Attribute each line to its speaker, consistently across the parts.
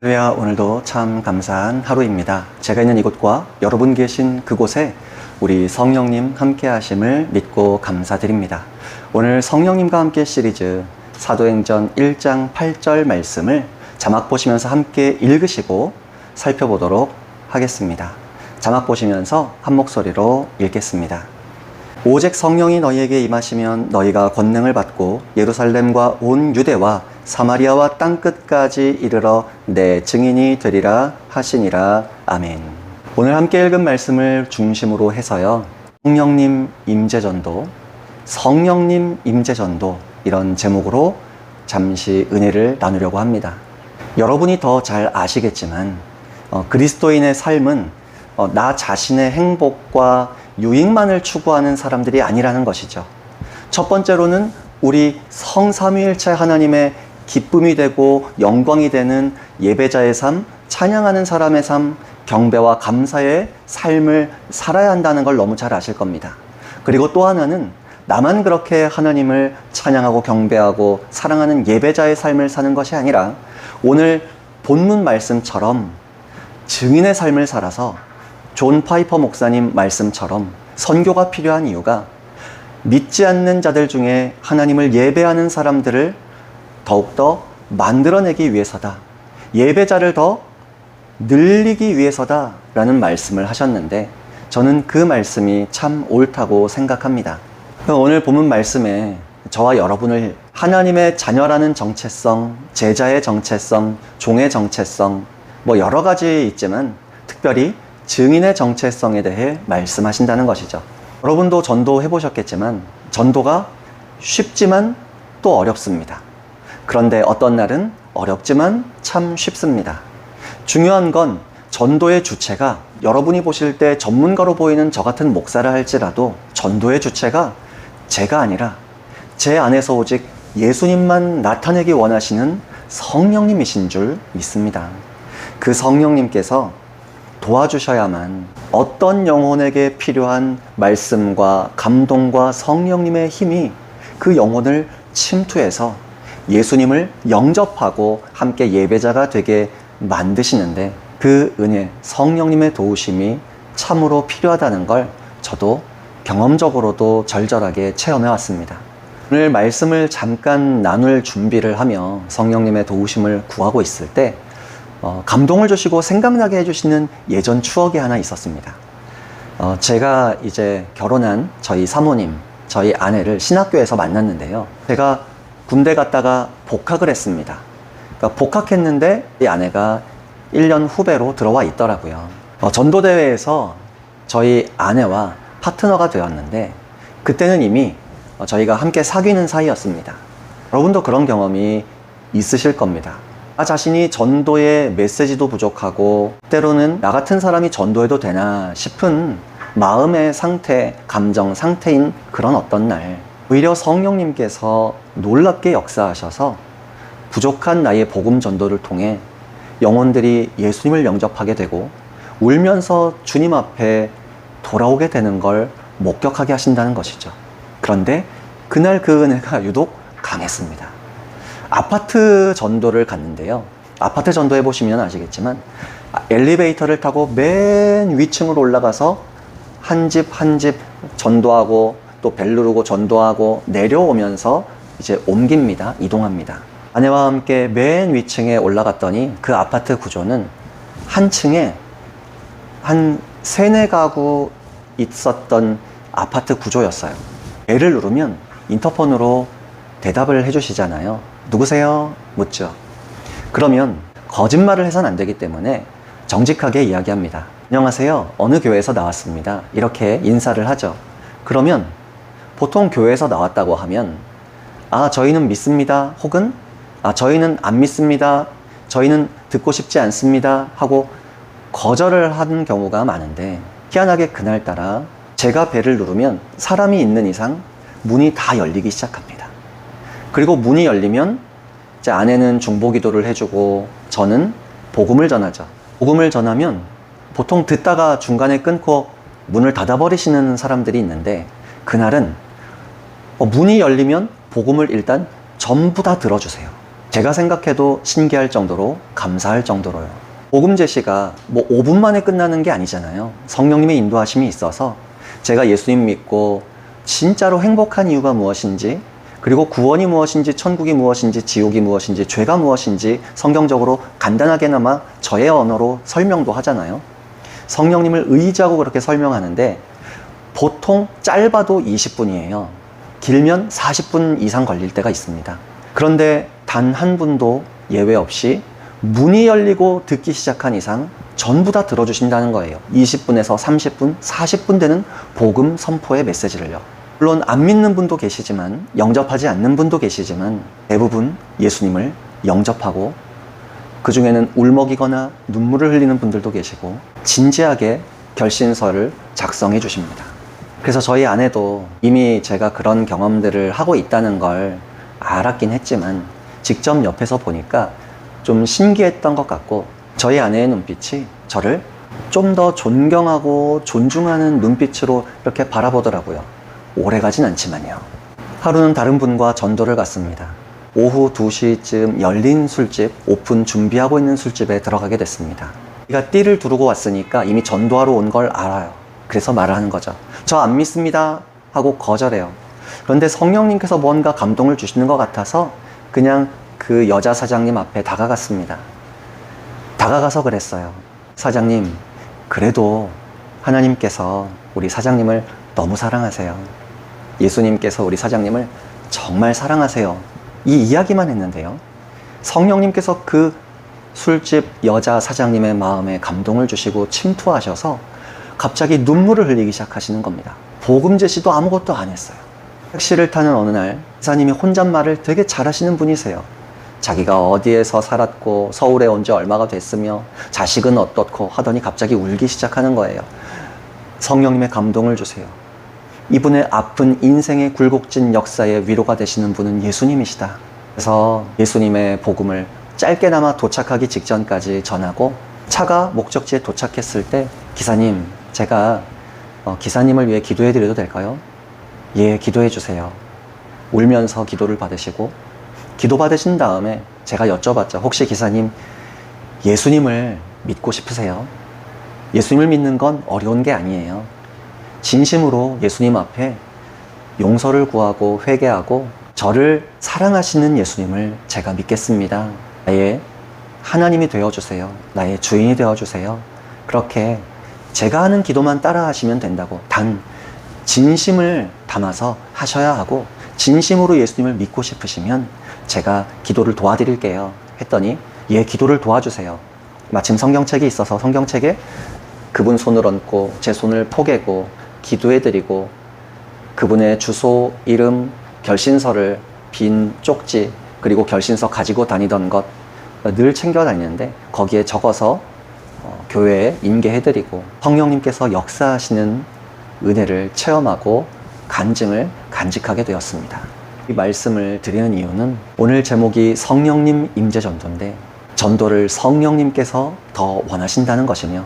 Speaker 1: 할렐루야, 오늘도 참 감사한 하루입니다. 제가 있는 이곳과 여러분 계신 그곳에 우리 성령님 함께 하심을 믿고 감사드립니다. 오늘 성령님과 함께 시리즈 사도행전 1장 8절 말씀을 자막 보시면서 함께 읽으시고 살펴보도록 하겠습니다. 자막 보시면서 한 목소리로 읽겠습니다. 오직 성령이 너희에게 임하시면 너희가 권능을 받고 예루살렘과 온 유대와 사마리아와 땅끝까지 이르러 내 증인이 되리라 하시니라. 아멘. 오늘 함께 읽은 말씀을 중심으로 해서요, 성령님 임재전도, 성령님 임재전도, 이런 제목으로 잠시 은혜를 나누려고 합니다. 여러분이 더 잘 아시겠지만 그리스도인의 삶은 나 자신의 행복과 유익만을 추구하는 사람들이 아니라는 것이죠. 첫 번째로는 우리 성삼위일체 하나님의 기쁨이 되고 영광이 되는 예배자의 삶, 찬양하는 사람의 삶, 경배와 감사의 삶을 살아야 한다는 걸 너무 잘 아실 겁니다. 그리고 또 하나는 나만 그렇게 하나님을 찬양하고 경배하고 사랑하는 예배자의 삶을 사는 것이 아니라 오늘 본문 말씀처럼 증인의 삶을 살아서 존 파이퍼 목사님 말씀처럼 선교가 필요한 이유가 믿지 않는 자들 중에 하나님을 예배하는 사람들을 더욱더 만들어내기 위해서다. 예배자를 더 늘리기 위해서다 라는 말씀을 하셨는데 저는 그 말씀이 참 옳다고 생각합니다. 오늘 본문 말씀에 저와 여러분을 하나님의 자녀라는 정체성, 제자의 정체성, 종의 정체성, 여러 가지 있지만 특별히 증인의 정체성에 대해 말씀하신다는 것이죠. 여러분도 전도 해보셨겠지만 전도가 쉽지만 또 어렵습니다. 그런데 어떤 날은 어렵지만 참 쉽습니다. 중요한 건 전도의 주체가 여러분이 보실 때 전문가로 보이는 저 같은 목사를 할지라도 전도의 주체가 제가 아니라 제 안에서 오직 예수님만 나타내기 원하시는 성령님이신 줄 믿습니다. 그 성령님께서 도와주셔야만 어떤 영혼에게 필요한 말씀과 감동과 성령님의 힘이 그 영혼을 침투해서 예수님을 영접하고 함께 예배자가 되게 만드시는데 그 은혜, 성령님의 도우심이 참으로 필요하다는 걸 저도 경험적으로도 절절하게 체험해 왔습니다. 오늘 말씀을 잠깐 나눌 준비를 하며 성령님의 도우심을 구하고 있을 때 감동을 주시고 생각나게 해주시는 예전 추억이 하나 있었습니다. 제가 이제 결혼한 저희 사모님, 저희 아내를 신학교에서 만났는데요. 제가 군대 갔다가 복학을 했습니다. 그러니까 복학했는데 이 아내가 1년 후배로 들어와 있더라고요. 전도대회에서 저희 아내와 파트너가 되었는데 그때는 이미 저희가 함께 사귀는 사이였습니다. 여러분도 그런 경험이 있으실 겁니다. 나 자신이 전도의 메시지도 부족하고 때로는 나 같은 사람이 전도해도 되나 싶은 마음의 상태, 감정 상태인 그런 어떤 날 오히려 성령님께서 놀랍게 역사하셔서 부족한 나의 복음 전도를 통해 영혼들이 예수님을 영접하게 되고 울면서 주님 앞에 돌아오게 되는 걸 목격하게 하신다는 것이죠. 그런데 그날 그 은혜가 유독 강했습니다. 아파트 전도를 갔는데요. 아파트 전도 해보시면 아시겠지만 엘리베이터를 타고 맨 위층으로 올라가서 한 집 한 집 전도하고 또 벨 누르고 전도하고 내려오면서 이제 옮깁니다. 이동합니다. 아내와 함께 맨 위층에 올라갔더니 그 아파트 구조는 한 층에 한 3-4가구 있었던 아파트 구조였어요. 벨을 누르면 인터폰으로 대답을 해주시잖아요. 누구세요? 묻죠. 그러면 거짓말을 해서는 안 되기 때문에 정직하게 이야기합니다. 안녕하세요. 어느 교회에서 나왔습니다. 이렇게 인사를 하죠. 그러면 보통 교회에서 나왔다고 하면 저희는 믿습니다. 혹은 저희는 안 믿습니다. 저희는 듣고 싶지 않습니다. 하고 거절을 하는 경우가 많은데 희한하게 그날따라 제가 벨을 누르면 사람이 있는 이상 문이 다 열리기 시작합니다. 그리고 문이 열리면 이제 아내는 중보기도를 해주고 저는 복음을 전하죠. 복음을 전하면 보통 듣다가 중간에 끊고 문을 닫아버리시는 사람들이 있는데 그날은 문이 열리면 복음을 일단 전부 다 들어주세요. 제가 생각해도 신기할 정도로 감사할 정도로요. 복음 제시가 뭐 5분 만에 끝나는 게 아니잖아요. 성령님의 인도하심이 있어서 제가 예수님 믿고 진짜로 행복한 이유가 무엇인지, 그리고 구원이 무엇인지, 천국이 무엇인지, 지옥이 무엇인지, 죄가 무엇인지 성경적으로 간단하게나마 저의 언어로 설명도 하잖아요. 성령님을 의지하고 그렇게 설명하는데 보통 짧아도 20분이에요. 길면 40분 이상 걸릴 때가 있습니다. 그런데 단 한 분도 예외 없이 문이 열리고 듣기 시작한 이상 전부 다 들어주신다는 거예요. 20분에서 30분, 40분 되는 복음 선포의 메시지를요. 물론 안 믿는 분도 계시지만, 영접하지 않는 분도 계시지만 대부분 예수님을 영접하고, 그 중에는 울먹이거나 눈물을 흘리는 분들도 계시고 진지하게 결신서를 작성해 주십니다. 그래서 저희 아내도 이미 제가 그런 경험들을 하고 있다는 걸 알았긴 했지만 직접 옆에서 보니까 좀 신기했던 것 같고, 저희 아내의 눈빛이 저를 좀 더 존경하고 존중하는 눈빛으로 이렇게 바라보더라고요. 오래가진 않지만요. 하루는 다른 분과 전도를 갔습니다. 오후 2시쯤 열린 술집, 오픈 준비하고 있는 술집에 들어가게 됐습니다. 우리가 띠를 두르고 왔으니까 이미 전도하러 온 걸 알아요. 그래서 말을 하는 거죠. 저 안 믿습니다 하고 거절해요. 그런데 성령님께서 뭔가 감동을 주시는 것 같아서 그냥 그 여자 사장님 앞에 다가갔습니다. 다가가서 그랬어요. 사장님, 그래도 하나님께서 우리 사장님을 너무 사랑하세요. 예수님께서 우리 사장님을 정말 사랑하세요. 이 이야기만 했는데요. 성령님께서 그 술집 여자 사장님의 마음에 감동을 주시고 침투하셔서 갑자기 눈물을 흘리기 시작하시는 겁니다. 복음 제시도 아무것도 안 했어요. 택시를 타는 어느 날 기사님이 혼잣말을 되게 잘하시는 분이세요. 자기가 어디에서 살았고 서울에 온 지 얼마가 됐으며 자식은 어떻고 하더니 갑자기 울기 시작하는 거예요. 성령님의 감동을 주세요. 이분의 아픈 인생의 굴곡진 역사에 위로가 되시는 분은 예수님이시다. 그래서 예수님의 복음을 짧게나마 도착하기 직전까지 전하고, 차가 목적지에 도착했을 때 기사님, 제가 기사님을 위해 기도해 드려도 될까요? 예, 기도해 주세요. 울면서 기도를 받으시고, 기도 받으신 다음에 제가 여쭤봤죠. 혹시 기사님 예수님을 믿고 싶으세요? 예수님을 믿는 건 어려운 게 아니에요. 진심으로 예수님 앞에 용서를 구하고 회개하고 저를 사랑하시는 예수님을 제가 믿겠습니다. 나의 하나님이 되어주세요. 나의 주인이 되어주세요. 그렇게 제가 하는 기도만 따라 하시면 된다고, 단 진심을 담아서 하셔야 하고 진심으로 예수님을 믿고 싶으시면 제가 기도를 도와드릴게요 했더니, 예, 기도를 도와주세요. 마침 성경책이 있어서 성경책에 그분 손을 얹고 제 손을 포개고 기도해드리고, 그분의 주소, 이름, 결신서를 빈 쪽지, 그리고 결신서 가지고 다니던 것 늘 챙겨 다니는데 거기에 적어서 교회에 인계해드리고, 성령님께서 역사하시는 은혜를 체험하고 간증을 간직하게 되었습니다. 이 말씀을 드리는 이유는 오늘 제목이 성령님 임재 전도인데, 전도를 성령님께서 더 원하신다는 것이며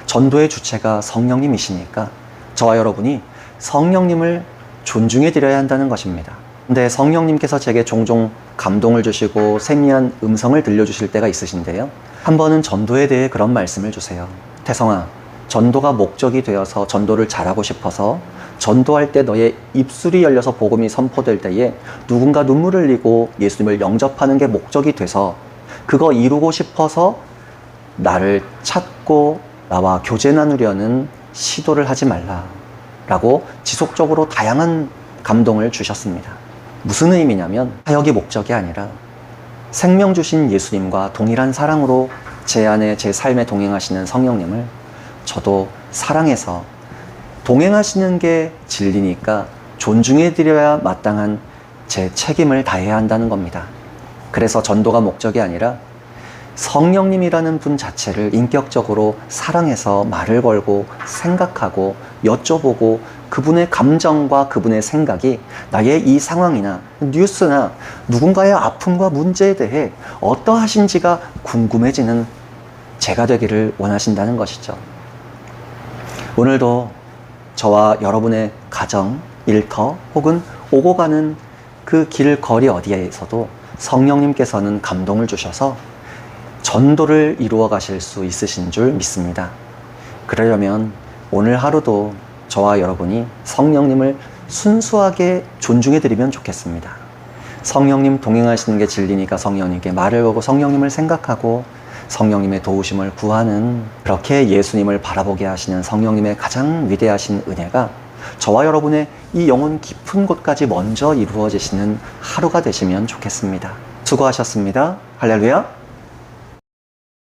Speaker 1: 전도의 주체가 성령님이시니까 저와 여러분이 성령님을 존중해 드려야 한다는 것입니다. 근데 성령님께서 제게 종종 감동을 주시고 세미한 음성을 들려주실 때가 있으신데요. 한 번은 전도에 대해 그런 말씀을 주세요. 태성아, 전도가 목적이 되어서 전도를 잘하고 싶어서 전도할 때 너의 입술이 열려서 복음이 선포될 때에 누군가 눈물을 흘리고 예수님을 영접하는 게 목적이 돼서 그거 이루고 싶어서 나를 찾고 나와 교제 나누려는 시도를 하지 말라 라고 지속적으로 다양한 감동을 주셨습니다. 무슨 의미냐면 사역이 목적이 아니라 생명 주신 예수님과 동일한 사랑으로 제 안에 제 삶에 동행하시는 성령님을 저도 사랑해서 동행하시는 게 진리니까 존중해 드려야 마땅한 제 책임을 다해야 한다는 겁니다. 그래서 전도가 목적이 아니라 성령님이라는 분 자체를 인격적으로 사랑해서 말을 걸고 생각하고 여쭤보고, 그분의 감정과 그분의 생각이 나의 이 상황이나 뉴스나 누군가의 아픔과 문제에 대해 어떠하신지가 궁금해지는 제가 되기를 원하신다는 것이죠. 오늘도 저와 여러분의 가정, 일터 혹은 오고 가는 그 길 거리 어디에서도 성령님께서는 감동을 주셔서 전도를 이루어 가실 수 있으신 줄 믿습니다. 그러려면 오늘 하루도 저와 여러분이 성령님을 순수하게 존중해 드리면 좋겠습니다. 성령님 동행하시는 게 진리니까 성령님께 말을 걸고 성령님을 생각하고 성령님의 도우심을 구하는, 그렇게 예수님을 바라보게 하시는 성령님의 가장 위대하신 은혜가 저와 여러분의 이 영혼 깊은 곳까지 먼저 이루어지시는 하루가 되시면 좋겠습니다. 수고하셨습니다. 할렐루야.